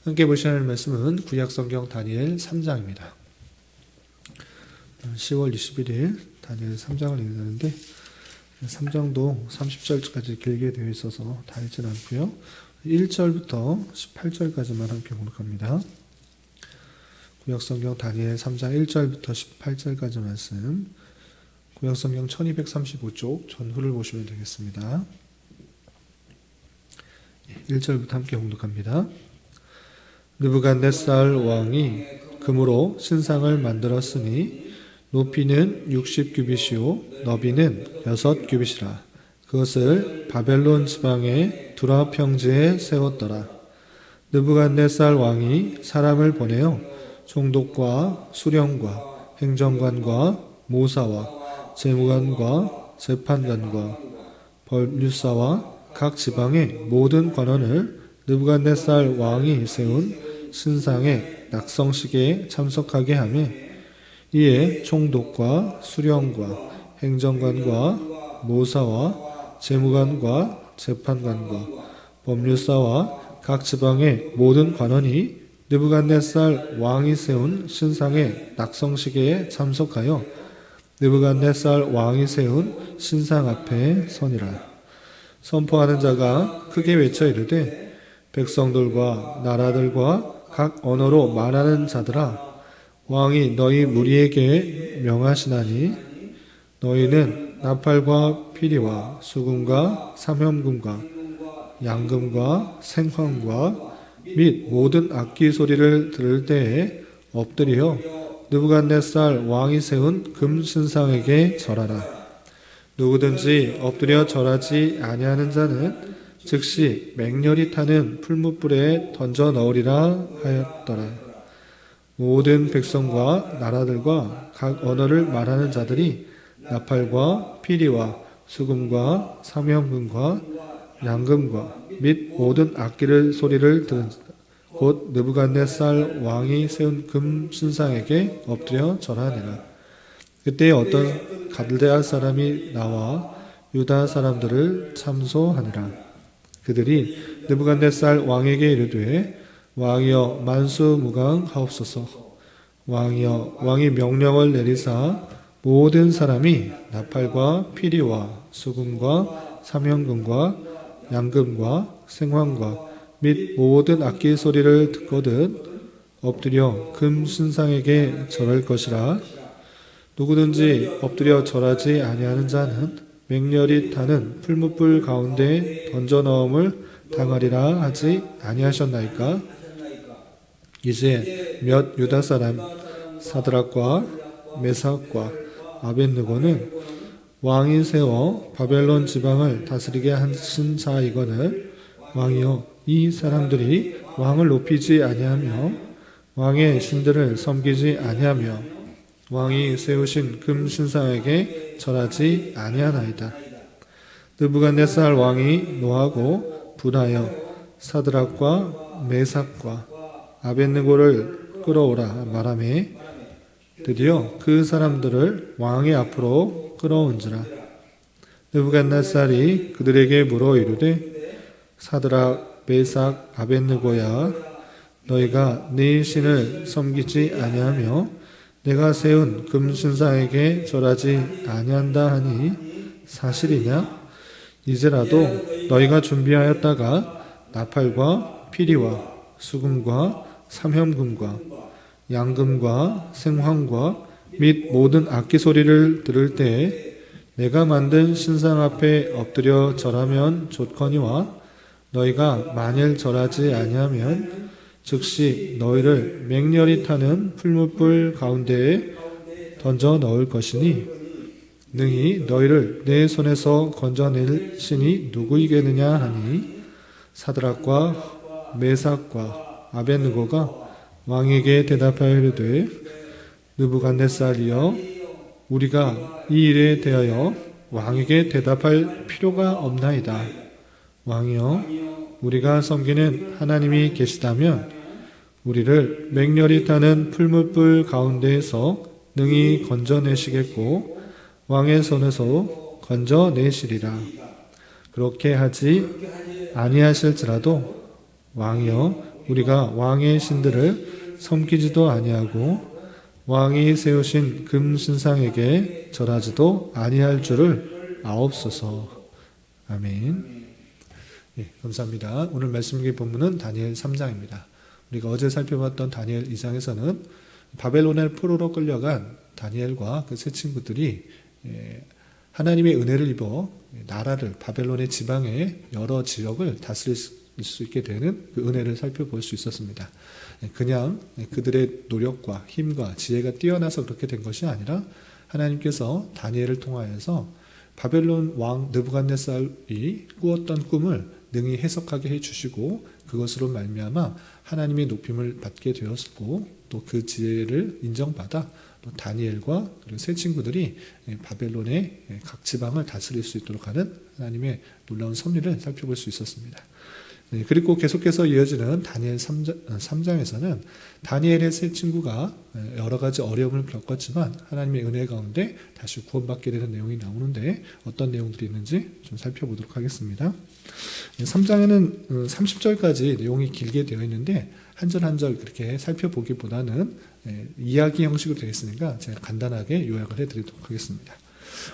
함께 보실 말씀은 구약성경 다니엘 3장입니다. 10월 21일 다니엘 3장을 읽는데 3장도 30절까지 길게 되어 있어서 다 읽지는 않고요. 1절부터 18절까지만 함께 공독합니다. 구약성경 다니엘 3장 1절부터 18절까지 말씀, 구약성경 1235쪽 전후를 보시면 되겠습니다. 1절부터 함께 공독합니다. 느부갓네살 왕이 금으로 신상을 만들었으니 높이는 60규빗이요 너비는 6규빗이라. 그것을 바벨론 지방의 두라 평지에 세웠더라. 느부갓네살 왕이 사람을 보내어 총독과 수령과 행정관과 모사와 재무관과 재판관과 법률사와 각 지방의 모든 관원을 느부갓네살 왕이 세운 신상의 낙성식에 참석하게 하며 이에 총독과 수령과 행정관과 모사와 재무관과 재판관과 법률사와 각 지방의 모든 관원이 느부갓네살 왕이 세운 신상의 낙성식에 참석하여 느부갓네살 왕이 세운 신상 앞에 서니라. 선포하는 자가 크게 외쳐 이르되 백성들과 나라들과 각 언어로 말하는 자들아, 왕이 너희 무리에게 명하시나니 너희는 나팔과 피리와 수금과 삼현금과 양금과 생황과 및 모든 악기 소리를 들을 때에 엎드려 느부갓네살 왕이 세운 금신상에게 절하라. 누구든지 엎드려 절하지 아니하는 자는 즉시 맹렬히 타는 풀무불에 던져 넣으리라 하였더라. 모든 백성과 나라들과 각 언어를 말하는 자들이 나팔과 피리와 수금과 삼현금과 양금과 및 모든 악기를 소리를 들은 곧 느부갓네살 왕이 세운 금 신상에게 엎드려 절하니라. 그때 어떤 갈대아 사람이 나와 유다 사람들을 참소하니라. 그들이 느부갓네살 왕에게 이르되 왕이여 만수무강하옵소서. 왕이여 왕이 명령을 내리사 모든 사람이 나팔과 피리와 수금과 삼현금과 양금과 생황과 및 모든 악기 소리를 듣거든 엎드려 금 신상에게 절할 것이라. 누구든지 엎드려 절하지 아니하는 자는 맹렬히 타는 풀무불 가운데 던져 넣음을 당하리라 하지 아니하셨나이까? 이제 몇 유다 사람 사드락과 메삭과 아벳느고는 왕이 세워 바벨론 지방을 다스리게 하신 자이거늘 왕이여 이 사람들이 왕을 높이지 아니하며 왕의 신들을 섬기지 아니하며 왕이 세우신 금 신상에게 절하지 아니하나이다. 느부갓네살 왕이 노하고 분하여 사드락과 메삭과 아벳느고를 끌어오라 말하매 드디어 그 사람들을 왕의 앞으로 끌어온지라. 느부갓네살이 그들에게 물어 이르되 사드락 메삭 아벳느고야, 너희가 네 신을 섬기지 아니하며 내가 세운 금신상에게 절하지 아니한다 하니 사실이냐? 이제라도 너희가 준비하였다가 나팔과 피리와 수금과 삼현금과 양금과 생황과 및 모든 악기 소리를 들을 때에 내가 만든 신상 앞에 엎드려 절하면 좋거니와 너희가 만일 절하지 아니하면 즉시 너희를 맹렬히 타는 풀무불 가운데에 던져 넣을 것이니 능히 너희를 내 손에서 건져낼 신이 누구이겠느냐 하니 사드락과 메삭과 아벳느고가 왕에게 대답하여 이르되 느부갓네살이여, 우리가 이 일에 대하여 왕에게 대답할 필요가 없나이다. 왕이여, 우리가 섬기는 하나님이 계시다면 우리를 맹렬히 타는 풀무불 가운데에서 능히 건져내시겠고 왕의 손에서 건져내시리라. 그렇게 하지 아니하실지라도 왕이여 우리가 왕의 신들을 섬기지도 아니하고 왕이 세우신 금신상에게 절하지도 아니할 줄을 아옵소서. 아멘. 예, 감사합니다. 오늘 말씀 본문은 다니엘 3장입니다. 우리가 어제 살펴봤던 다니엘 2장에서는 바벨론의 포로로 끌려간 다니엘과 그 세 친구들이 하나님의 은혜를 입어 나라를 바벨론의 지방의 여러 지역을 다스릴 수 있게 되는 그 은혜를 살펴볼 수 있었습니다. 그냥 그들의 노력과 힘과 지혜가 뛰어나서 그렇게 된 것이 아니라 하나님께서 다니엘을 통하여서 바벨론 왕 느부갓네살이 꾸었던 꿈을 능히 해석하게 해주시고 그것으로 말미암아 하나님의 높임을 받게 되었고 또 그 지혜를 인정받아 또 다니엘과 그리고 세 친구들이 바벨론의 각 지방을 다스릴 수 있도록 하는 하나님의 놀라운 섭리를 살펴볼 수 있었습니다. 네, 그리고 계속해서 이어지는 다니엘 3장에서는 다니엘의 세 친구가 여러 가지 어려움을 겪었지만 하나님의 은혜 가운데 다시 구원받게 되는 내용이 나오는데 어떤 내용들이 있는지 좀 살펴보도록 하겠습니다. 3장에는 30절까지 내용이 길게 되어 있는데 한 절 한 절 그렇게 살펴보기보다는 이야기 형식으로 되어 있으니까 제가 간단하게 요약을 해드리도록 하겠습니다.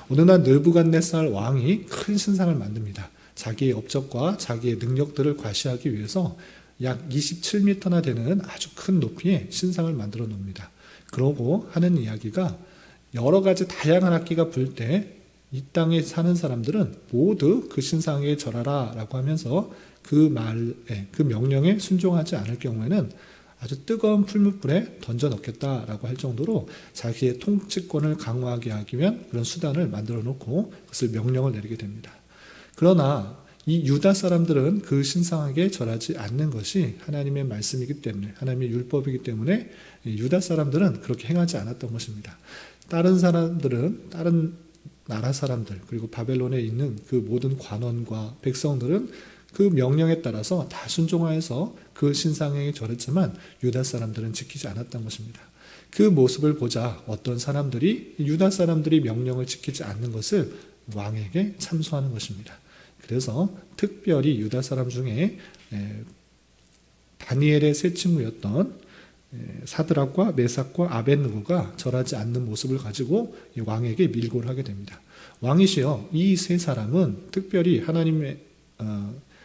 어느 날 느부갓네살 왕이 큰 신상을 만듭니다. 자기의 업적과 자기의 능력들을 과시하기 위해서 약 27m나 되는 아주 큰 높이의 신상을 만들어 놓습니다. 그러고 하는 이야기가 여러 가지 다양한 악기가 불 때 이 땅에 사는 사람들은 모두 그 신상에 절하라 라고 하면서 그 명령에 순종하지 않을 경우에는 아주 뜨거운 풀무불에 던져 넣겠다라고 할 정도로 자기의 통치권을 강화하게 하기 위한 그런 수단을 만들어 놓고 그것을 명령을 내리게 됩니다. 그러나 이 유다 사람들은 그 신상에게 절하지 않는 것이 하나님의 말씀이기 때문에 하나님의 율법이기 때문에 유다 사람들은 그렇게 행하지 않았던 것입니다. 다른 사람들은 다른 나라 사람들 그리고 바벨론에 있는 그 모든 관원과 백성들은 그 명령에 따라서 다 순종하여서 그 신상에게 절했지만 유다 사람들은 지키지 않았던 것입니다. 그 모습을 보자 어떤 사람들이 유다 사람들이 명령을 지키지 않는 것을 왕에게 참소하는 것입니다. 그래서 특별히 유다 사람 중에 다니엘의 세 친구였던 사드락과 메삭과 아벳느고가 절하지 않는 모습을 가지고 왕에게 밀고를 하게 됩니다. 왕이시여 이 세 사람은 특별히 하나님의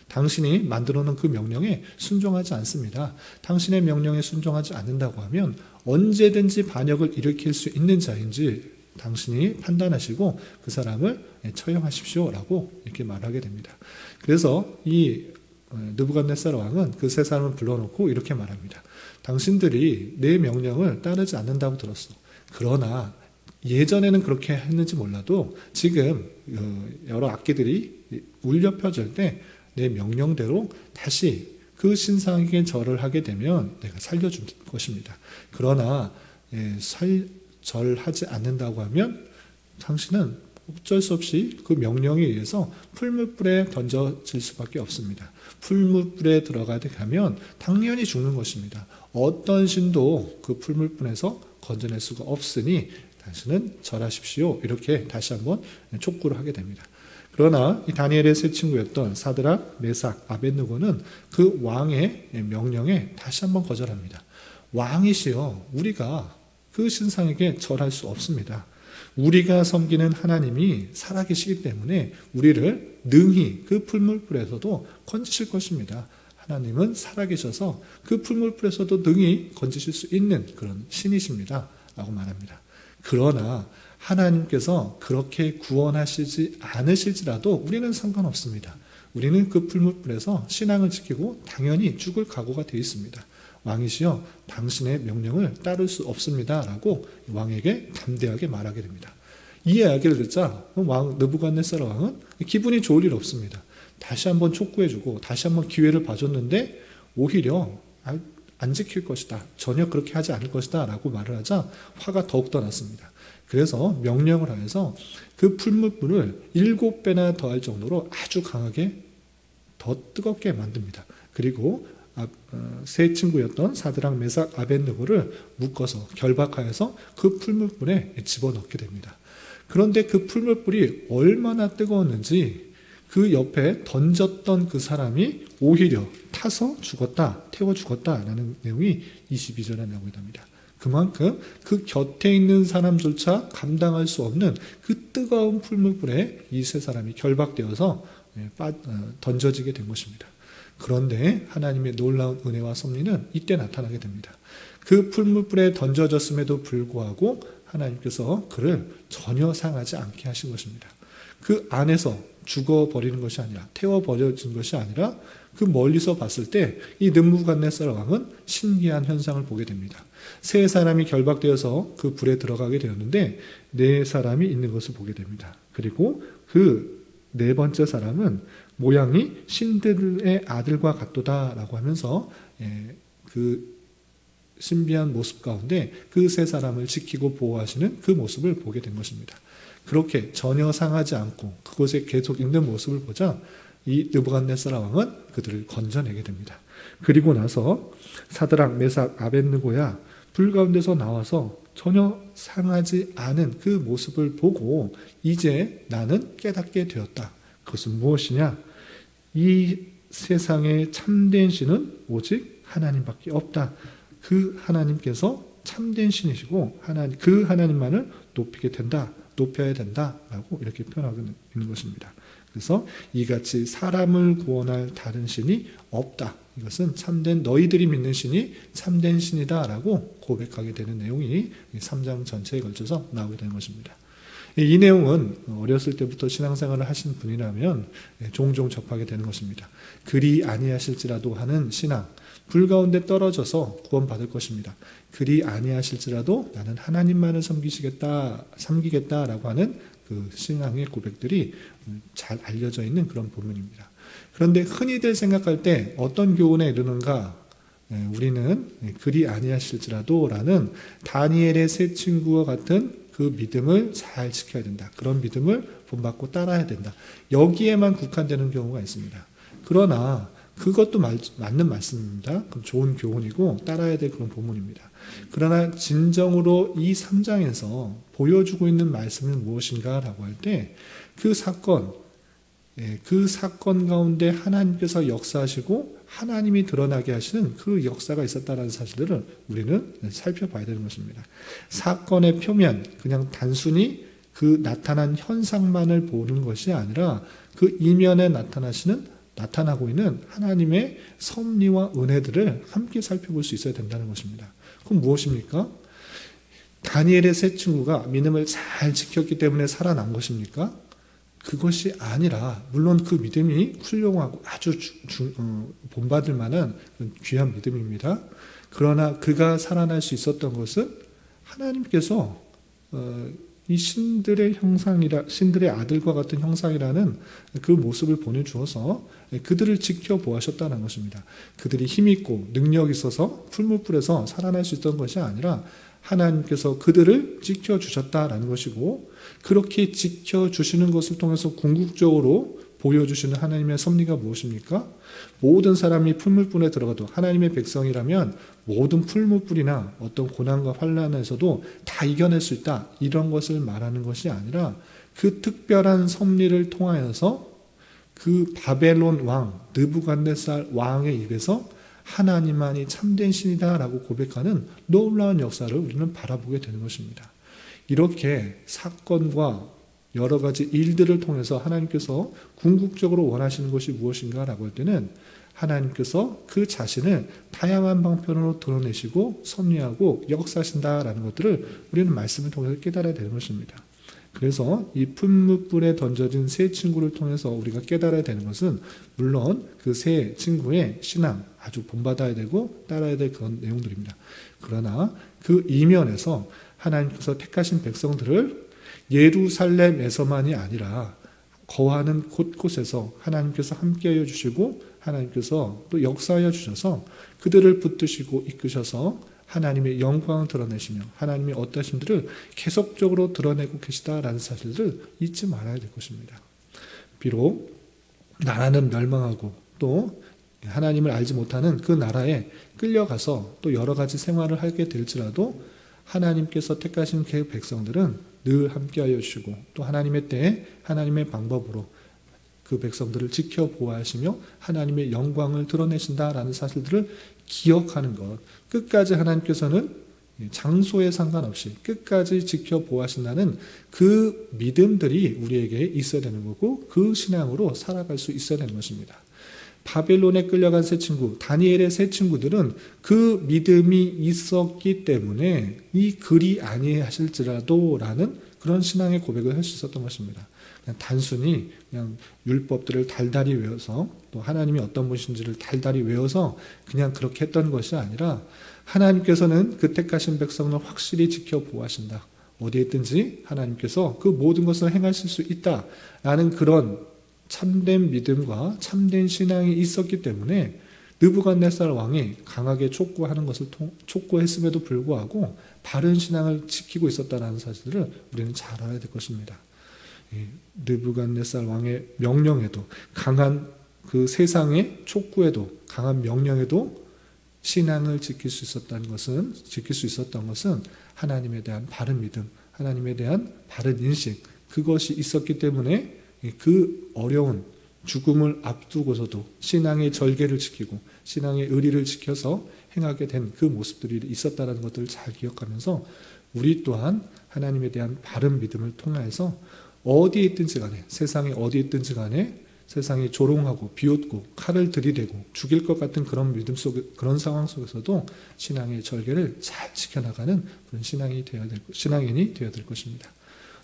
당신이 만들어 놓은 그 명령에 순종하지 않습니다. 당신의 명령에 순종하지 않는다고 하면 언제든지 반역을 일으킬 수 있는 자인지 당신이 판단하시고 그 사람을 처형하십시오 라고 이렇게 말하게 됩니다. 그래서 이 느부갓네살 왕은 그 세 사람을 불러놓고 이렇게 말합니다. 당신들이 내 명령을 따르지 않는다고 들었어. 그러나 예전에는 그렇게 했는지 몰라도 지금 여러 악기들이 울려 퍼질 때 내 명령대로 다시 그 신상에게 절을 하게 되면 내가 살려줄 것입니다. 그러나 절하지 않는다고 하면 당신은 어쩔 수 없이 그 명령에 의해서 풀무불에 던져질 수밖에 없습니다. 풀무불에 들어가게 되면 당연히 죽는 것입니다. 어떤 신도 그 풀무불에서 건져낼 수가 없으니 당신은 절하십시오. 이렇게 다시 한번 촉구를 하게 됩니다. 그러나 이 다니엘의 세 친구였던 사드락, 메삭, 아벳느고는 그 왕의 명령에 다시 한번 거절합니다. 왕이시여 우리가 그 신상에게 절할 수 없습니다. 우리가 섬기는 하나님이 살아계시기 때문에 우리를 능히 그 풀무불에서도 건지실 것입니다. 하나님은 살아계셔서 그 풀무불에서도 능히 건지실 수 있는 그런 신이십니다. 라고 말합니다. 그러나 하나님께서 그렇게 구원하시지 않으실지라도 우리는 상관없습니다. 우리는 그 풀무불에서 신앙을 지키고 당연히 죽을 각오가 되어 있습니다. 왕이시여 당신의 명령을 따를 수 없습니다. 라고 왕에게 담대하게 말하게 됩니다. 이 이야기를 듣자 왕 느부갓네살 왕은 기분이 좋을 일 없습니다. 다시 한번 촉구해주고 다시 한번 기회를 봐줬는데 오히려 안 지킬 것이다. 전혀 그렇게 하지 않을 것이다. 라고 말을 하자 화가 더욱더 났습니다. 그래서 명령을 하여서 그 풀무불을 7배나 더할 정도로 아주 강하게 더 뜨겁게 만듭니다. 그리고 세 친구였던 사드락, 메삭, 아벳느고를 묶어서 결박하여서 그 풀무불에 집어넣게 됩니다. 그런데 그 풀무불이 얼마나 뜨거웠는지 그 그 옆에 던졌던 그 사람이 오히려 타서 죽었다, 태워 죽었다라는 내용이 22절에 나오게 됩니다. 그만큼 그 곁에 있는 사람조차 감당할 수 없는 그 뜨거운 풀무불에 이 세 사람이 결박되어서 던져지게 된 것입니다. 그런데 하나님의 놀라운 은혜와 섭리는 이때 나타나게 됩니다. 그 풀무불에 던져졌음에도 불구하고 하나님께서 그를 전혀 상하지 않게 하신 것입니다. 그 안에서 죽어버리는 것이 아니라, 태워버려진 것이 아니라 그 멀리서 봤을 때 이 느부갓네살 왕은 신기한 현상을 보게 됩니다. 세 사람이 결박되어서 그 불에 들어가게 되었는데 네 사람이 있는 것을 보게 됩니다. 그리고 그 네 번째 사람은 모양이 신들의 아들과 같도다라고 하면서 그 신비한 모습 가운데 그 세 사람을 지키고 보호하시는 그 모습을 보게 된 것입니다. 그렇게 전혀 상하지 않고 그곳에 계속 있는 모습을 보자 이 느부갓네살 왕은 그들을 건져내게 됩니다. 그리고 나서 사드락, 메삭, 아벳느고야 불 가운데서 나와서 전혀 상하지 않은 그 모습을 보고 이제 나는 깨닫게 되었다. 그것은 무엇이냐? 이 세상의 참된 신은 오직 하나님밖에 없다. 그 하나님께서 참된 신이시고 그 하나님만을 높여야 된다라고 이렇게 표현하고 있는 것입니다. 그래서 이같이 사람을 구원할 다른 신이 없다. 이것은 참된 너희들이 믿는 신이 참된 신이다라고 고백하게 되는 내용이 3장 전체에 걸쳐서 나오게 되는 것입니다. 이 내용은 어렸을 때부터 신앙생활을 하신 분이라면 종종 접하게 되는 것입니다. 그리 아니하실지라도 하는 신앙, 불 가운데 떨어져서 구원받을 것입니다. 그리 아니하실지라도 나는 하나님만을 섬기겠다라고 하는 그 신앙의 고백들이 잘 알려져 있는 그런 본문입니다. 그런데 흔히들 생각할 때 어떤 교훈에 이르는가? 우리는 그리 아니하실지라도 라는 다니엘의 세 친구와 같은 그 믿음을 잘 지켜야 된다. 그런 믿음을 본받고 따라야 된다. 여기에만 국한되는 경우가 있습니다. 그러나 그것도 맞는 말씀입니다. 좋은 교훈이고 따라야 될 그런 본문입니다. 그러나 진정으로 이 3장에서 보여주고 있는 말씀은 무엇인가 라고 할 때 그 사건 가운데 하나님께서 역사하시고 하나님이 드러나게 하시는 그 역사가 있었다는 사실들을 우리는 살펴봐야 되는 것입니다. 사건의 표면, 그냥 단순히 그 나타난 현상만을 보는 것이 아니라 그 이면에 나타나고 있는 하나님의 섭리와 은혜들을 함께 살펴볼 수 있어야 된다는 것입니다. 그럼 무엇입니까? 다니엘의 세 친구가 믿음을 잘 지켰기 때문에 살아난 것입니까? 그것이 아니라 물론 그 믿음이 훌륭하고 아주 본받을 만한 귀한 믿음입니다. 그러나 그가 살아날 수 있었던 것은 하나님께서 이 신들의 아들과 같은 형상이라는 그 모습을 보내주어서 그들을 지켜보았다는 것입니다. 그들이 힘있고 능력이 있어서 풀무불에서 살아날 수 있던 것이 아니라 하나님께서 그들을 지켜주셨다라는 것이고, 그렇게 지켜주시는 것을 통해서 궁극적으로 보여주시는 하나님의 섭리가 무엇입니까? 모든 사람이 풀무불에 들어가도 하나님의 백성이라면 모든 풀무불이나 어떤 고난과 환난에서도 다 이겨낼 수 있다, 이런 것을 말하는 것이 아니라 그 특별한 섭리를 통하여서 그 바벨론 왕 느부갓네살 왕의 입에서 하나님만이 참된 신이다라고 고백하는 놀라운 역사를 우리는 바라보게 되는 것입니다. 이렇게 사건과 여러 가지 일들을 통해서 하나님께서 궁극적으로 원하시는 것이 무엇인가라고 할 때는 하나님께서 그 자신을 다양한 방편으로 드러내시고 섭리하고 역사하신다라는 것들을 우리는 말씀을 통해서 깨달아야 되는 것입니다. 그래서 이 풀무불에 던져진 세 친구를 통해서 우리가 깨달아야 되는 것은 물론 그 세 친구의 신앙, 아주 본받아야 되고 따라야 될 그런 내용들입니다. 그러나 그 이면에서 하나님께서 택하신 백성들을 예루살렘에서만이 아니라 거하는 곳곳에서 하나님께서 함께하여 주시고 하나님께서 또 역사하여 주셔서 그들을 붙드시고 이끄셔서 하나님의 영광을 드러내시며 하나님의 어떠신들을 계속적으로 드러내고 계시다라는 사실을 잊지 말아야 될 것입니다. 비록 나라는 멸망하고 또 하나님을 알지 못하는 그 나라에 끌려가서 또 여러 가지 생활을 하게 될지라도 하나님께서 택하신 그 백성들은 늘 함께하여 주시고 또 하나님의 때에 하나님의 방법으로 그 백성들을 지켜보아하시며 하나님의 영광을 드러내신다라는 사실들을 기억하는 것. 끝까지 하나님께서는 장소에 상관없이 끝까지 지켜보아하신다는 그 믿음들이 우리에게 있어야 되는 거고 그 신앙으로 살아갈 수 있어야 되는 것입니다. 바벨론에 끌려간 세 친구, 다니엘의 세 친구들은 그 믿음이 있었기 때문에 이 글이 아니하실지라도 라는 그런 신앙의 고백을 할 수 있었던 것입니다. 그냥 단순히 그냥 율법들을 달달이 외워서 또 하나님이 어떤 분이신지를 달달이 외워서 그냥 그렇게 했던 것이 아니라 하나님께서는 그 택하신 백성을 확실히 지켜보아하신다. 어디에 있든지 하나님께서 그 모든 것을 행하실 수 있다라는 그런 참된 믿음과 참된 신앙이 있었기 때문에 느부갓네살 왕이 강하게 촉구했음에도 불구하고 바른 신앙을 지키고 있었다는 사실을 우리는 잘 알아야 될 것입니다. 느부갓네살 왕의 명령에도 강한 그 세상의 촉구에도 강한 명령에도 신앙을 지킬 수 있었던 것은 하나님에 대한 바른 믿음, 하나님에 대한 바른 인식, 그것이 있었기 때문에 그 어려운 죽음을 앞두고서도 신앙의 절개를 지키고 신앙의 의리를 지켜서 행하게 된 그 모습들이 있었다는 것들을 잘 기억하면서 우리 또한 하나님에 대한 바른 믿음을 통해서 어디에 있든지 간에 세상에 어디에 있든지 간에 세상이 조롱하고 비웃고 칼을 들이대고 죽일 것 같은 그런 믿음 속에 그런 상황 속에서도 신앙의 절개를 잘 지켜나가는 그런 신앙인이 되어야 될 것입니다.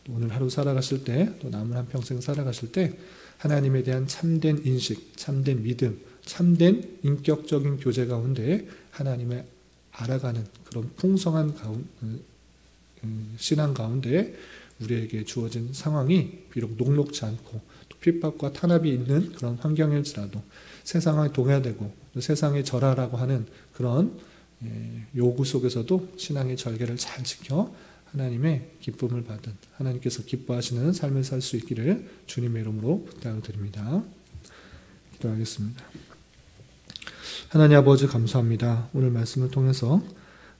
오늘 하루 살아가실 때 또 남은 한평생 살아가실 때 하나님에 대한 참된 인식, 참된 믿음, 참된 인격적인 교제 가운데 하나님을 알아가는 그런 풍성한 신앙 가운데 우리에게 주어진 상황이 비록 녹록지 않고 또 핍박과 탄압이 있는 그런 환경일지라도 세상에 동요되고 세상에 절하라고 하는 그런 요구 속에서도 신앙의 절개를 잘 지켜 하나님의 기쁨을 받은 하나님께서 기뻐하시는 삶을 살 수 있기를 주님의 이름으로 부탁을 드립니다. 기도하겠습니다. 하나님 아버지 감사합니다. 오늘 말씀을 통해서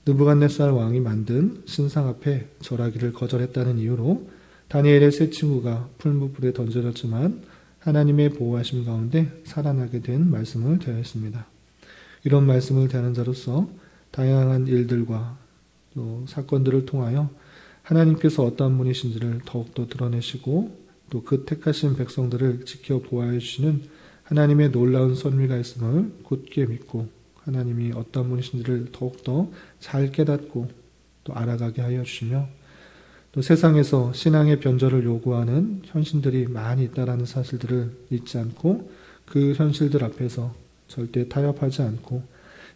느부갓네살 왕이 만든 신상 앞에 절하기를 거절했다는 이유로 다니엘의 세 친구가 풀무불에 던져졌지만 하나님의 보호하심 가운데 살아나게 된 말씀을 대하였습니다. 이런 말씀을 대하는 자로서 다양한 일들과 또 사건들을 통하여 하나님께서 어떠한 분이신지를 더욱더 드러내시고 또 그 택하신 백성들을 지켜보아해 주시는 하나님의 놀라운 섭리가 있음을 굳게 믿고 하나님이 어떤 분이신지를 더욱더 잘 깨닫고 또 알아가게 하여 주시며 또 세상에서 신앙의 변절을 요구하는 현실들이 많이 있다는 사실들을 잊지 않고 그 현실들 앞에서 절대 타협하지 않고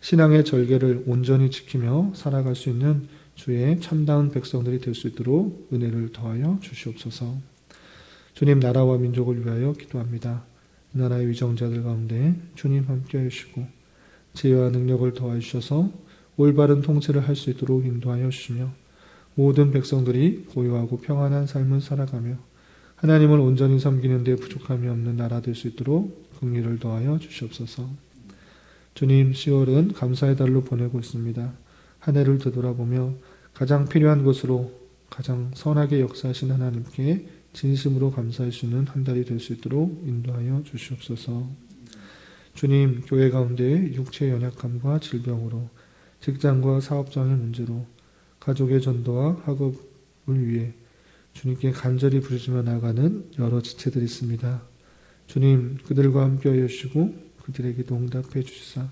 신앙의 절개를 온전히 지키며 살아갈 수 있는 주의 참다운 백성들이 될 수 있도록 은혜를 더하여 주시옵소서. 주님 나라와 민족을 위하여 기도합니다. 나라의 위정자들 가운데 주님 함께 하시고 지혜와 능력을 더하여 주셔서 올바른 통치를 할 수 있도록 인도하여 주시며 모든 백성들이 고요하고 평안한 삶을 살아가며 하나님을 온전히 섬기는 데 부족함이 없는 나라 될 수 있도록 긍휼을 더하여 주시옵소서. 주님 10월은 감사의 달로 보내고 있습니다. 한 해를 되돌아보며 가장 필요한 것으로 가장 선하게 역사하신 하나님께 진심으로 감사할 수 있는 한 달이 될 수 있도록 인도하여 주시옵소서. 주님, 교회 가운데 육체의 연약함과 질병으로 직장과 사업장의 문제로 가족의 전도와 학업을 위해 주님께 간절히 부르짖어 나가는 여러 지체들이 있습니다. 주님, 그들과 함께하여 주시고 그들의 기도 응답해 주시사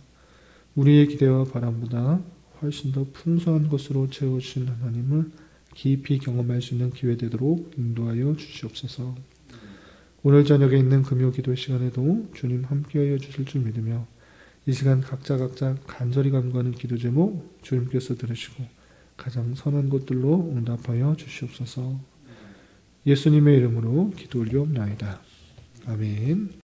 우리의 기대와 바람보다 훨씬 더 풍성한 것으로 채워주신 하나님을 깊이 경험할 수 있는 기회 되도록 인도하여 주시옵소서. 오늘 저녁에 있는 금요 기도 시간에도 주님 함께하여 주실 줄 믿으며 이 시간 각자 간절히 간구하는 기도 제목 주님께서 들으시고 가장 선한 것들로 응답하여 주시옵소서. 예수님의 이름으로 기도 올리옵나이다. 아멘.